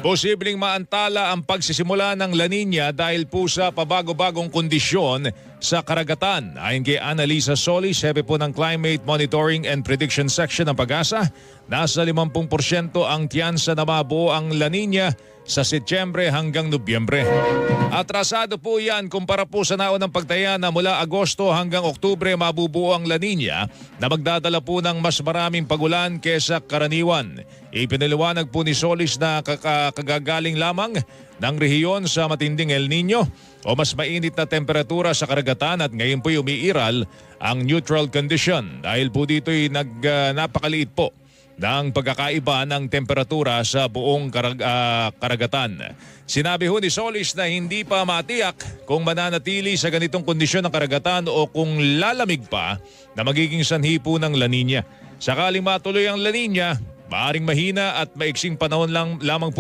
Posibleng maantala ang pagsisimula ng La Nina dahil po sa pabago-bagong kondisyon sa karagatan. Ayon kay Annalisa Solis, hepe po ng Climate Monitoring and Prediction Section ng Pag-asa, nasa 50% ang tiyansa na mabuo ang La Nina sa Setyembre hanggang Nobyembre. Atrasado po yan kumpara po sa naunang pagtaya na mula Agosto hanggang Oktubre mabubuo ang La Nina na magdadala po ng mas maraming pagulan kesa karaniwan. Ipinaliwanag po ni Solis na kagagaling lamang ng rehiyon sa matinding El Nino o mas mainit na temperatura sa karagatan at ngayon po'y umiiral ang neutral condition dahil po dito'y napakaliit po ng pagkakaiba ng temperatura sa buong karagatan. Sinabi ho ni Solis na hindi pa matiyak kung mananatili sa ganitong kondisyon ng karagatan o kung lalamig pa na magiging sanhi po ng La Nina. Sakaling matuloy ang La Nina, maaring mahina at maiksing panahon lamang po